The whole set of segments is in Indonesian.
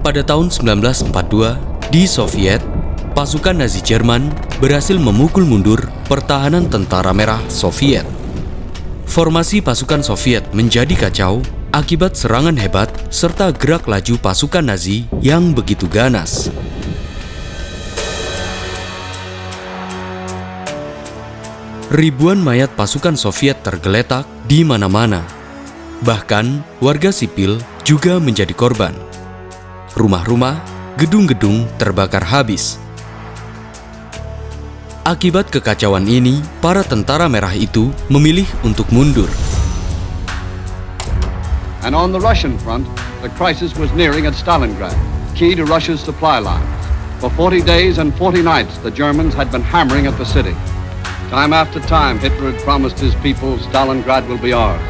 Pada tahun 1942, di Soviet, pasukan Nazi Jerman berhasil memukul mundur pertahanan Tentara Merah Soviet. Formasi pasukan Soviet menjadi kacau akibat serangan hebat serta gerak laju pasukan Nazi yang begitu ganas. Ribuan mayat pasukan Soviet tergeletak di mana-mana. Bahkan, warga sipil juga menjadi korban. Rumah-rumah, gedung-gedung terbakar habis. Akibat kekacauan ini, para tentara merah itu memilih untuk mundur. And on the Russian front, the crisis was nearing at Stalingrad, key to Russia's supply lines. For 40 days and 40 nights, the Germans had been hammering at the city. Time after time, Hitler had promised his people, Stalingrad will be ours.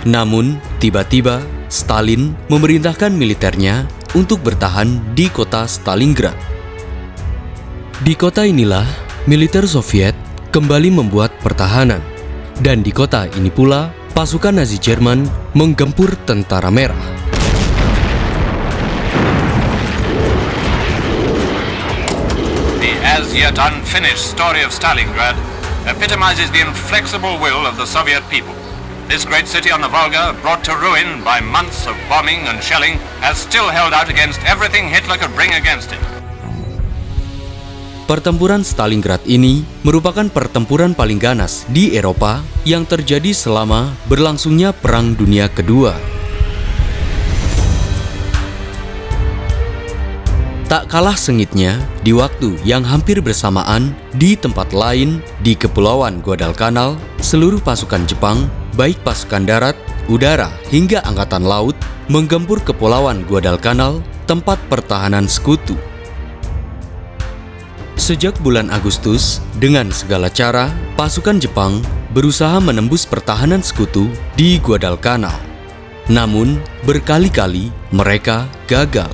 Namun, tiba-tiba, Stalin memerintahkan militernya untuk bertahan di kota Stalingrad. Di kota inilah, militer Soviet kembali membuat pertahanan. Dan di kota ini pula, pasukan Nazi Jerman menggempur Tentara Merah. The as yet unfinished story of Stalingrad epitomizes the inflexible will of the Soviet people. This great city on the Volga, brought to ruin by months of bombing and shelling, has still held out against everything Hitler could bring against it. Pertempuran Stalingrad ini merupakan pertempuran paling ganas di Eropa yang terjadi selama berlangsungnya Perang Dunia Kedua. Tak kalah sengitnya, di waktu yang hampir bersamaan di tempat lain di Kepulauan Guadalcanal, seluruh pasukan Jepang, baik pasukan darat, udara, hingga angkatan laut, menggempur Kepulauan Guadalcanal, tempat pertahanan sekutu. Sejak bulan Agustus, dengan segala cara, pasukan Jepang berusaha menembus pertahanan sekutu di Guadalcanal. Namun, berkali-kali mereka gagal.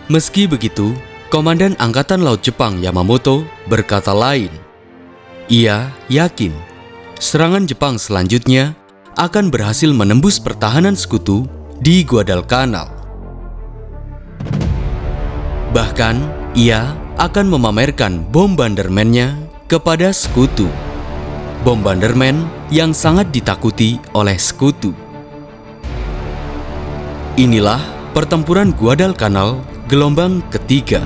Meski begitu, Komandan Angkatan Laut Jepang Yamamoto berkata lain. Ia yakin serangan Jepang selanjutnya akan berhasil menembus pertahanan sekutu di Guadalcanal. Bahkan, ia akan memamerkan Bombarderman-nya kepada sekutu. Bombarderman yang sangat ditakuti oleh sekutu. Inilah pertempuran Guadalcanal gelombang ketiga.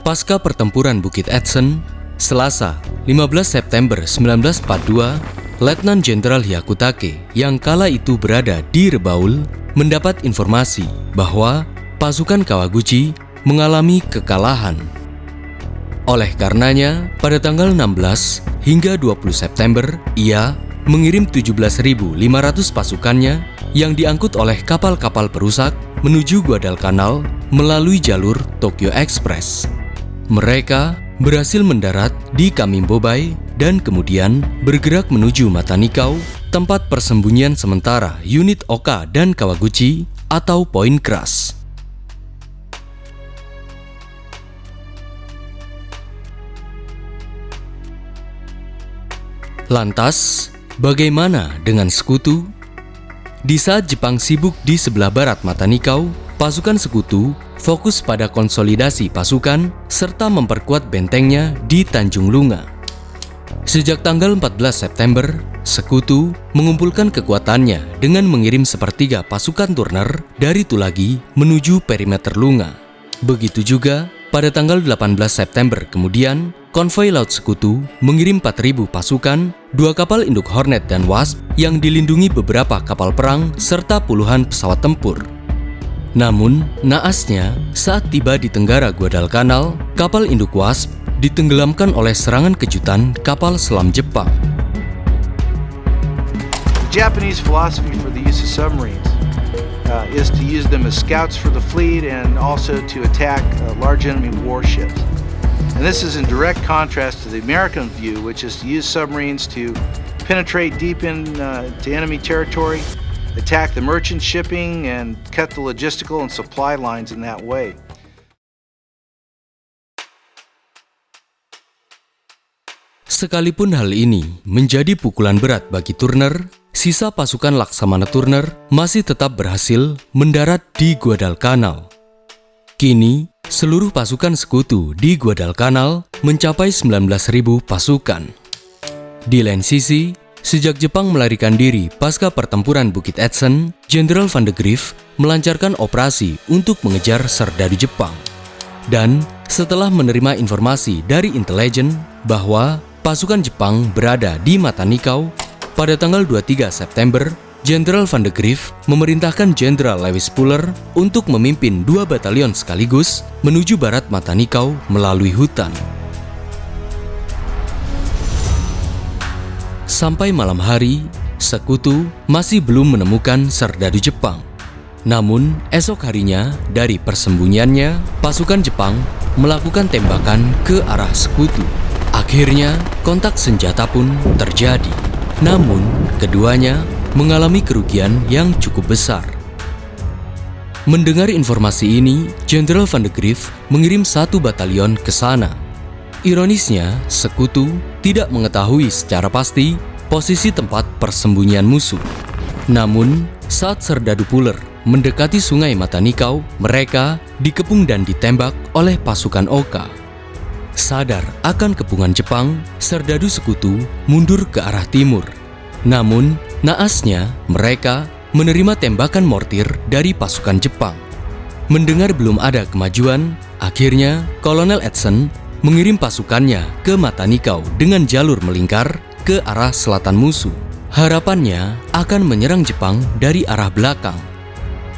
Pasca pertempuran Bukit Edson, Selasa, 15 September 1942, Letnan Jenderal Hyakutake yang kala itu berada di Rebaul mendapat informasi bahwa pasukan Kawaguchi mengalami kekalahan. Oleh karenanya, pada tanggal 16 hingga 20 September, ia mengirim 17.500 pasukannya yang diangkut oleh kapal-kapal perusak menuju Guadalcanal melalui jalur Tokyo Express. Mereka berhasil mendarat di Kamimbobai dan kemudian bergerak menuju Matanikau, tempat persembunyian sementara unit Oka dan Kawaguchi atau Poin Keras. Lantas, bagaimana dengan sekutu? Di saat Jepang sibuk di sebelah barat Matanikau, pasukan sekutu fokus pada konsolidasi pasukan serta memperkuat bentengnya di Tanjung Lunga. Sejak tanggal 14 September, Sekutu mengumpulkan kekuatannya dengan mengirim sepertiga pasukan Turner dari Tulagi menuju perimeter Lunga. Begitu juga pada tanggal 18 September kemudian, konvoi Laut Sekutu mengirim 4.000 pasukan, 2 kapal induk Hornet dan Wasp yang dilindungi beberapa kapal perang serta puluhan pesawat tempur. Namun, naasnya saat tiba di tenggara Guadalcanal, kapal induk Wasp ditenggelamkan oleh serangan kejutan kapal selam Jepang. The Japanese philosophy for the use of submarines is to use them as scouts for the fleet and also to attack large enemy warships. And this is in direct contrast to the American view, which is to use submarines to penetrate deep into enemy territory, attack the merchant shipping, and cut the logistical and supply lines in that way. Sekalipun hal ini menjadi pukulan berat bagi Turner, sisa pasukan Laksamana Turner masih tetap berhasil mendarat di Guadalcanal. Kini, seluruh pasukan Sekutu di Guadalcanal mencapai 19.000 pasukan. Di lain sisi, sejak Jepang melarikan diri pasca pertempuran Bukit Edson, Jenderal Van de Grief melancarkan operasi untuk mengejar serdadu Jepang. Dan setelah menerima informasi dari intelijen bahwa pasukan Jepang berada di Matanikau, pada tanggal 23 September, Jenderal Van de Grief memerintahkan Jenderal Lewis Puller untuk memimpin 2 batalion sekaligus menuju barat Matanikau melalui hutan. Sampai malam hari, Sekutu masih belum menemukan serdadu Jepang. Namun, esok harinya dari persembunyiannya, pasukan Jepang melakukan tembakan ke arah Sekutu. Akhirnya, kontak senjata pun terjadi. Namun, keduanya mengalami kerugian yang cukup besar. Mendengar informasi ini, Jenderal Van de Grief mengirim 1 batalion ke sana. Ironisnya, Sekutu tidak mengetahui secara pasti posisi tempat persembunyian musuh. Namun, saat serdadu Puller mendekati sungai Matanikau, mereka dikepung dan ditembak oleh pasukan Oka. Sadar akan kepungan Jepang, serdadu Sekutu mundur ke arah timur. Namun, naasnya mereka menerima tembakan mortir dari pasukan Jepang. Mendengar belum ada kemajuan, akhirnya Kolonel Edson mengirim pasukannya ke Matanikau dengan jalur melingkar ke arah selatan musuh. Harapannya akan menyerang Jepang dari arah belakang.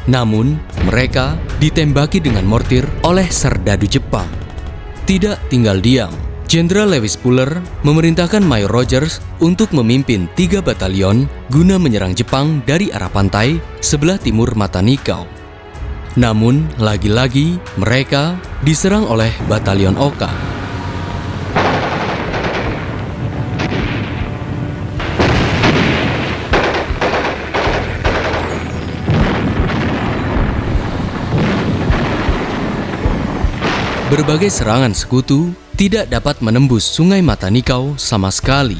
Namun, mereka ditembaki dengan mortir oleh serdadu Jepang. Tidak tinggal diam, Jenderal Lewis Puller memerintahkan Mayor Rogers untuk memimpin 3 batalion guna menyerang Jepang dari arah pantai sebelah timur Matanikau. Namun, lagi-lagi mereka diserang oleh batalion Oka. Berbagai serangan Sekutu tidak dapat menembus sungai Matanikau sama sekali.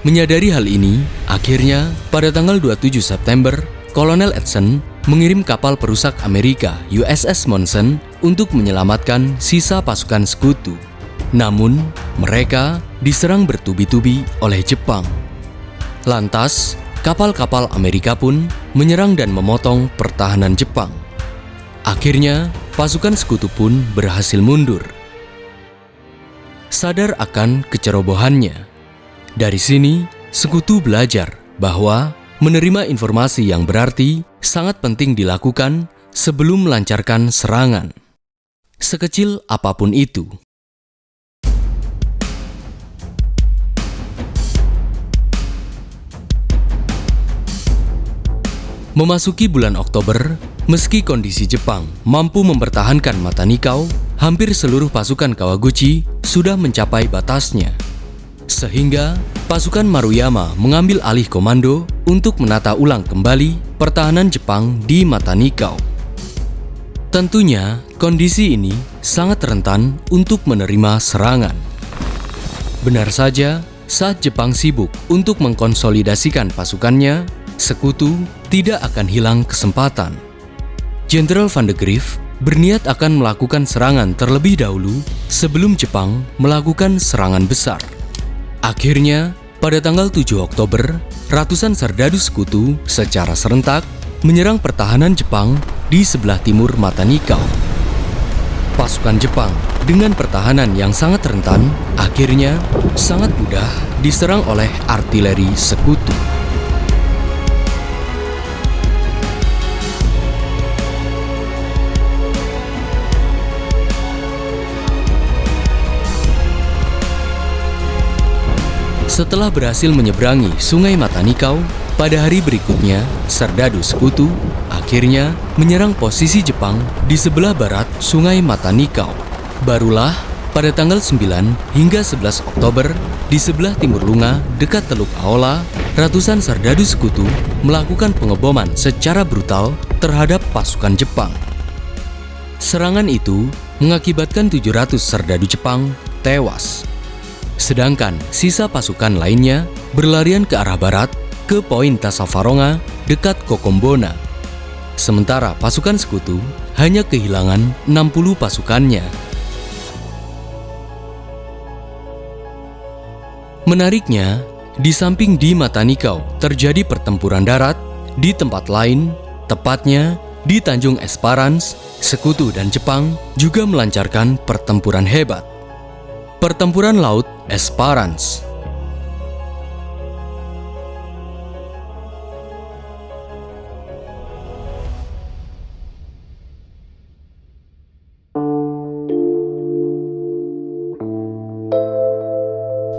Menyadari hal ini, akhirnya pada tanggal 27 September, Kolonel Edson mengirim kapal perusak Amerika USS Monson untuk menyelamatkan sisa pasukan Sekutu. Namun, mereka diserang bertubi-tubi oleh Jepang. Lantas, kapal-kapal Amerika pun menyerang dan memotong pertahanan Jepang. Akhirnya, pasukan Sekutu pun berhasil mundur. Sadar akan kecerobohannya, dari sini Sekutu belajar bahwa menerima informasi yang berarti sangat penting dilakukan sebelum melancarkan serangan, sekecil apapun itu. Memasuki bulan Oktober, meski kondisi Jepang mampu mempertahankan Matanikau, hampir seluruh pasukan Kawaguchi sudah mencapai batasnya. Sehingga pasukan Maruyama mengambil alih komando untuk menata ulang kembali pertahanan Jepang di Matanikau. Tentunya, kondisi ini sangat rentan untuk menerima serangan. Benar saja, saat Jepang sibuk untuk mengkonsolidasikan pasukannya, Sekutu tidak akan hilang kesempatan. Jenderal Van de Grief berniat akan melakukan serangan terlebih dahulu sebelum Jepang melakukan serangan besar. Akhirnya, pada tanggal 7 Oktober, ratusan serdadu sekutu secara serentak menyerang pertahanan Jepang di sebelah timur Mata Nikau. Pasukan Jepang dengan pertahanan yang sangat rentan akhirnya sangat mudah diserang oleh artileri sekutu. Setelah berhasil menyeberangi Sungai Mata Nikau, pada hari berikutnya, serdadu sekutu akhirnya menyerang posisi Jepang di sebelah barat Sungai Mata Nikau. Barulah pada tanggal 9 hingga 11 Oktober, di sebelah timur Lunga dekat Teluk Aola, ratusan serdadu sekutu melakukan pengeboman secara brutal terhadap pasukan Jepang. Serangan itu mengakibatkan 700 serdadu Jepang tewas. Sedangkan sisa pasukan lainnya berlarian ke arah barat ke poin Tassafaronga dekat Kokombona. Sementara pasukan sekutu hanya kehilangan 60 pasukannya. Menariknya, di samping di Mata Nikau terjadi pertempuran darat, di tempat lain, tepatnya di Tanjung Esperance, sekutu dan Jepang juga melancarkan pertempuran hebat. Pertempuran Laut Esperance.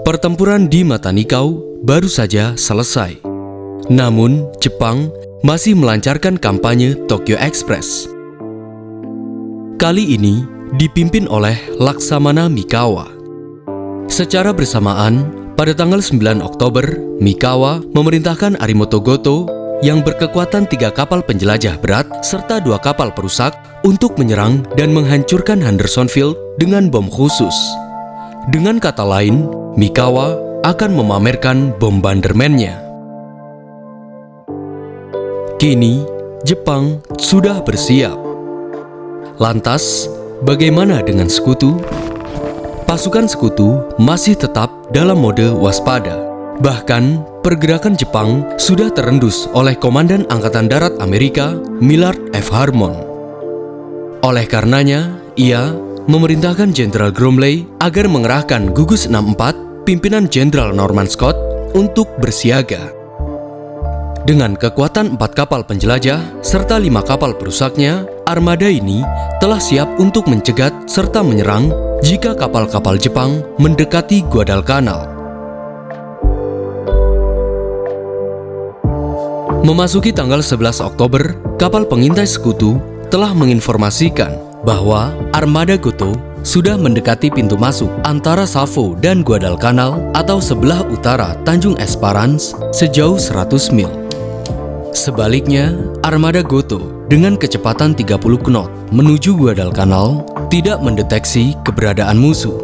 Pertempuran di Mata Nikau baru saja selesai. Namun, Jepang masih melancarkan kampanye Tokyo Express. Kali ini dipimpin oleh Laksamana Mikawa. Secara bersamaan, pada tanggal 9 Oktober, Mikawa memerintahkan Arimoto Goto yang berkekuatan 3 kapal penjelajah berat serta 2 kapal perusak untuk menyerang dan menghancurkan Hendersonville dengan bom khusus. Dengan kata lain, Mikawa akan memamerkan bombardemennya. Kini, Jepang sudah bersiap. Lantas, bagaimana dengan sekutu? Pasukan sekutu masih tetap dalam mode waspada. Bahkan, pergerakan Jepang sudah terendus oleh Komandan Angkatan Darat Amerika, Millard F. Harmon. Oleh karenanya, ia memerintahkan Jenderal Bromley agar mengerahkan gugus 64 pimpinan Jenderal Norman Scott untuk bersiaga. Dengan kekuatan 4 kapal penjelajah serta 5 kapal perusaknya, armada ini telah siap untuk mencegat serta menyerang jika kapal-kapal Jepang mendekati Guadalcanal. Memasuki tanggal 11 Oktober, kapal pengintai sekutu telah menginformasikan bahwa armada Goto sudah mendekati pintu masuk antara Savo dan Guadalcanal atau sebelah utara Tanjung Esperance sejauh 100 mil. Sebaliknya, armada Goto dengan kecepatan 30 knot menuju Guadalcanal tidak mendeteksi keberadaan musuh.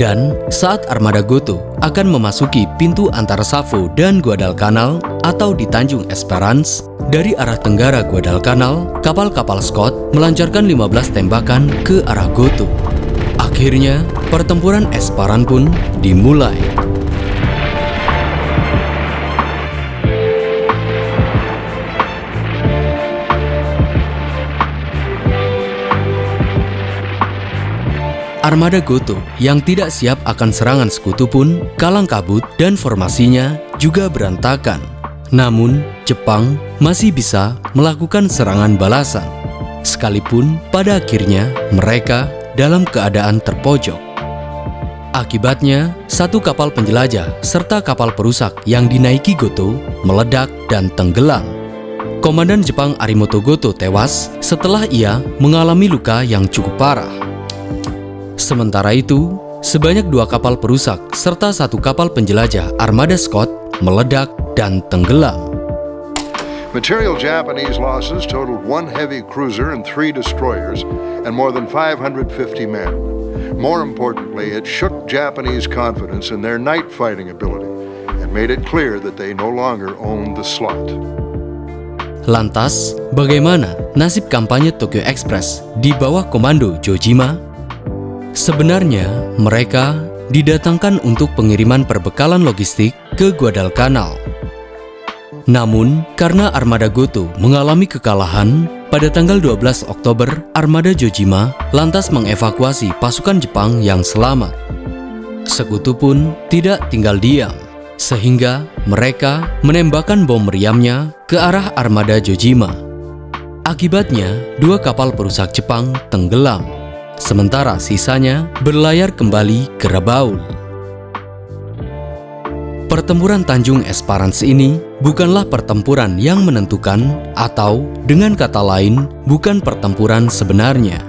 Dan saat armada Goto akan memasuki pintu antara Savo dan Guadalcanal atau di Tanjung Esperance, dari arah tenggara Guadalcanal, kapal-kapal Scott melancarkan 15 tembakan ke arah Goto. Akhirnya, pertempuran Esperance pun dimulai. Armada Goto yang tidak siap akan serangan sekutu pun kalang kabut dan formasinya juga berantakan. Namun, Jepang masih bisa melakukan serangan balasan, sekalipun pada akhirnya mereka dalam keadaan terpojok. Akibatnya, 1 kapal penjelajah serta kapal perusak yang dinaiki Goto meledak dan tenggelam. Komandan Jepang Arimoto Goto tewas setelah ia mengalami luka yang cukup parah. Sementara itu, sebanyak 2 kapal perusak serta 1 kapal penjelajah armada Scott meledak dan tenggelam. Material Japanese losses totaled 1 heavy cruiser and 3 destroyers and more than 550 men. More importantly, it shook Japanese confidence in their night fighting ability and made it clear that they no longer owned the slot. Lantas, bagaimana nasib kampanye Tokyo Express di bawah komando Jojima? Sebenarnya, mereka didatangkan untuk pengiriman perbekalan logistik ke Guadalcanal. Namun, karena armada Goto mengalami kekalahan, pada tanggal 12 Oktober, armada Jojima lantas mengevakuasi pasukan Jepang yang selamat. Sekutu pun tidak tinggal diam, sehingga mereka menembakkan bom meriamnya ke arah armada Jojima. Akibatnya, 2 kapal perusak Jepang tenggelam, sementara sisanya berlayar kembali ke Rabaul. Pertempuran Tanjung Esperance ini bukanlah pertempuran yang menentukan, atau dengan kata lain, bukan pertempuran sebenarnya.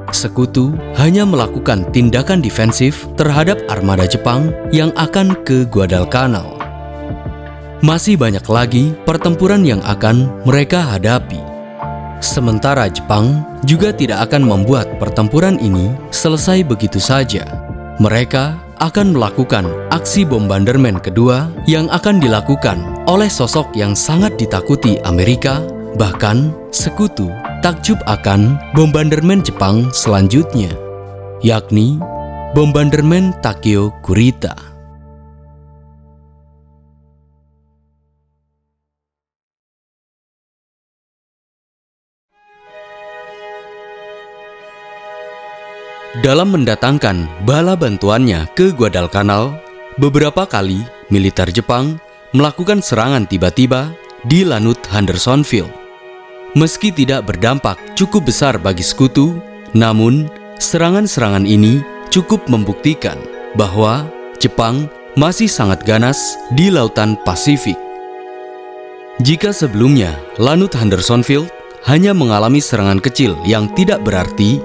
Sekutu hanya melakukan tindakan defensif terhadap armada Jepang yang akan ke Guadalcanal. Masih banyak lagi pertempuran yang akan mereka hadapi. Sementara Jepang juga tidak akan membuat pertempuran ini selesai begitu saja. Mereka akan melakukan aksi bombardemen kedua yang akan dilakukan oleh sosok yang sangat ditakuti Amerika, bahkan Sekutu takjub akan bombardemen Jepang selanjutnya, yakni bombardemen Takeo Kurita. Dalam mendatangkan bala bantuannya ke Guadalcanal, beberapa kali militer Jepang melakukan serangan tiba-tiba di Lanut Hendersonville. Meski tidak berdampak cukup besar bagi Sekutu, namun serangan-serangan ini cukup membuktikan bahwa Jepang masih sangat ganas di Lautan Pasifik. Jika sebelumnya Lanut Hendersonville hanya mengalami serangan kecil yang tidak berarti,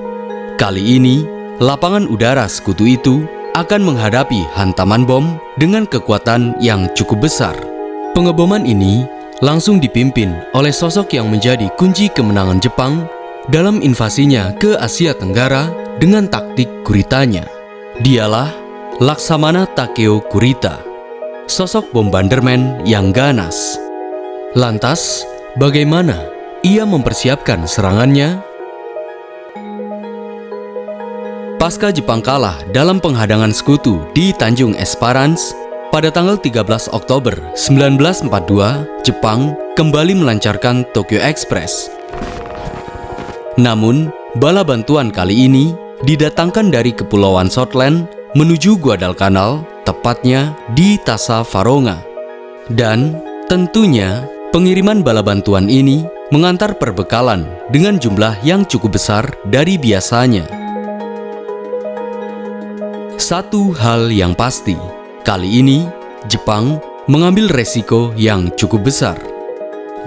kali ini lapangan udara Sekutu itu akan menghadapi hantaman bom dengan kekuatan yang cukup besar. Pengeboman ini langsung dipimpin oleh sosok yang menjadi kunci kemenangan Jepang dalam invasinya ke Asia Tenggara dengan taktik Kuritanya. Dialah Laksamana Takeo Kurita, sosok bombardemen yang ganas. Lantas, bagaimana ia mempersiapkan serangannya? Pasca Jepang kalah dalam penghadangan Sekutu di Tanjung Esperance, pada tanggal 13 Oktober 1942, Jepang kembali melancarkan Tokyo Express. Namun, bala bantuan kali ini didatangkan dari Kepulauan Shortland menuju Guadalcanal, tepatnya di Tassafaronga. Dan tentunya, pengiriman bala bantuan ini mengantar perbekalan dengan jumlah yang cukup besar dari biasanya. Satu hal yang pasti, kali ini Jepang mengambil resiko yang cukup besar.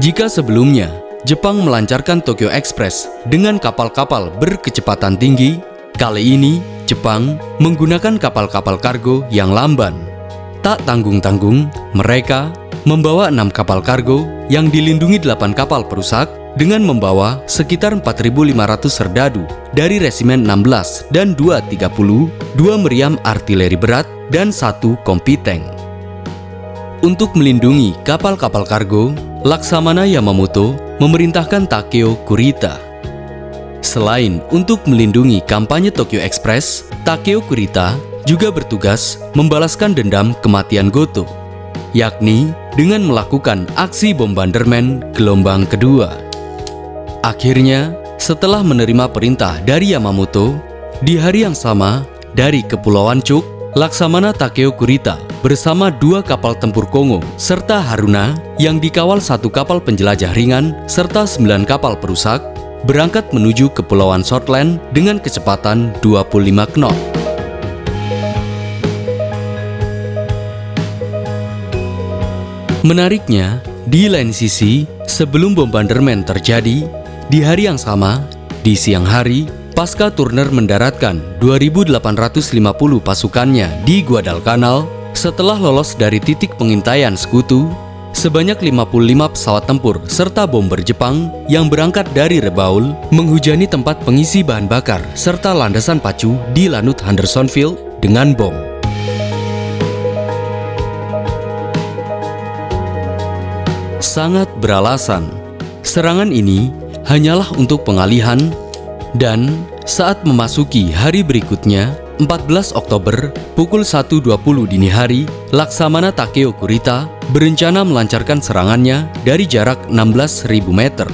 Jika sebelumnya Jepang melancarkan Tokyo Express dengan kapal-kapal berkecepatan tinggi, kali ini Jepang menggunakan kapal-kapal kargo yang lamban. Tak tanggung-tanggung, mereka membawa 6 kapal kargo yang dilindungi 8 kapal perusak dengan membawa sekitar 4.500 serdadu dari Resimen 16 dan 230, 2 meriam artileri berat, dan 1 kompi tank. Untuk melindungi kapal-kapal kargo, Laksamana Yamamoto memerintahkan Takeo Kurita. Selain untuk melindungi kampanye Tokyo Express, Takeo Kurita juga bertugas membalaskan dendam kematian Goto, yakni dengan melakukan aksi bombardemen gelombang kedua. Akhirnya, setelah menerima perintah dari Yamamoto, di hari yang sama dari Kepulauan Chuuk, Laksamana Takeo Kurita bersama 2 kapal tempur Kongo serta Haruna yang dikawal 1 kapal penjelajah ringan serta 9 kapal perusak berangkat menuju Kepulauan Shortland dengan kecepatan 25 knot. Menariknya, di lain sisi, sebelum bombardemen terjadi, di hari yang sama, di siang hari, pasca Turner mendaratkan 2.850 pasukannya di Guadalcanal setelah lolos dari titik pengintaian Sekutu, sebanyak 55 pesawat tempur serta bomber Jepang yang berangkat dari Rabaul menghujani tempat pengisi bahan bakar serta landasan pacu di Lanut Hendersonville dengan bom. Sangat beralasan, Serangan ini hanyalah untuk pengalihan, dan saat memasuki hari berikutnya, 14 Oktober pukul 1.20 dini hari, Laksamana Takeo Kurita berencana melancarkan serangannya dari jarak 16.000 meter.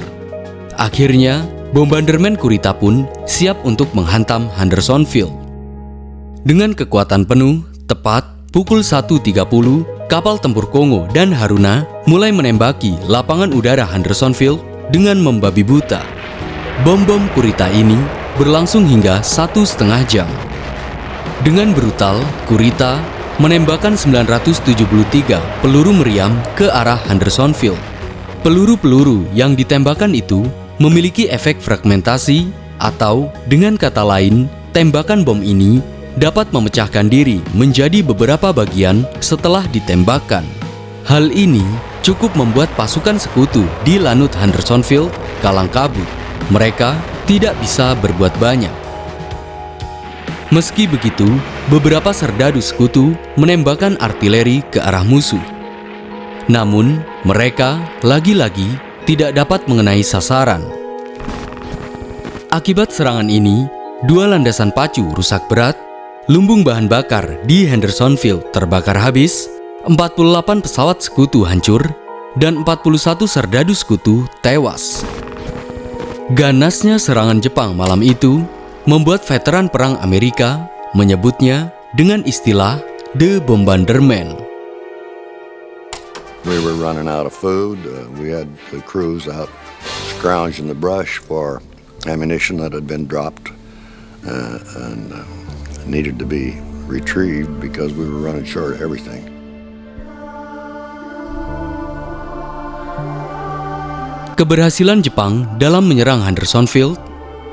Akhirnya, bombardemen Kurita pun siap untuk menghantam Hendersonville. Dengan kekuatan penuh, tepat pukul 1.30, kapal tempur Kongo dan Haruna mulai menembaki lapangan udara Hendersonville dengan membabi buta. Bom-bom Kurita ini berlangsung hingga 1,5 jam. Dengan brutal, Kurita menembakkan 973 peluru meriam ke arah Hendersonville. Peluru-peluru yang ditembakkan itu memiliki efek fragmentasi, atau dengan kata lain, tembakan bom ini dapat memecahkan diri menjadi beberapa bagian setelah ditembakkan. Hal ini cukup membuat pasukan sekutu di lanut Hendersonville kalang kabut. Mereka tidak bisa berbuat banyak. Meski begitu, beberapa serdadu sekutu menembakkan artileri ke arah musuh. Namun, mereka lagi-lagi tidak dapat mengenai sasaran. Akibat serangan ini, 2 landasan pacu rusak berat, lumbung bahan bakar di Hendersonville terbakar habis, 48 pesawat sekutu hancur, dan 41 serdadu sekutu tewas. Ganasnya serangan Jepang malam itu membuat veteran perang Amerika menyebutnya dengan istilah The Bombardment. We were running out of food. We had the crews out scrounging the brush for ammunition that had been dropped and needed to be retrieved because we were running short of everything. Keberhasilan Jepang dalam menyerang Hendersonville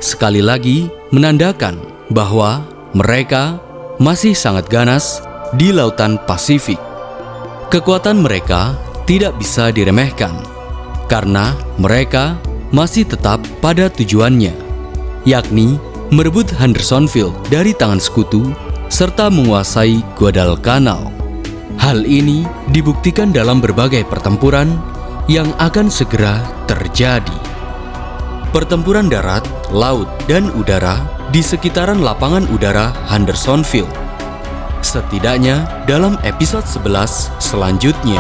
sekali lagi menandakan bahwa mereka masih sangat ganas di Lautan Pasifik. Kekuatan mereka tidak bisa diremehkan karena mereka masih tetap pada tujuannya, yakni merebut Hendersonville dari tangan sekutu serta menguasai Guadalcanal. Hal ini dibuktikan dalam berbagai pertempuran yang akan segera terjadi. Pertempuran darat, laut, dan udara di sekitaran lapangan udara Hendersonville. Setidaknya dalam episode 11 selanjutnya.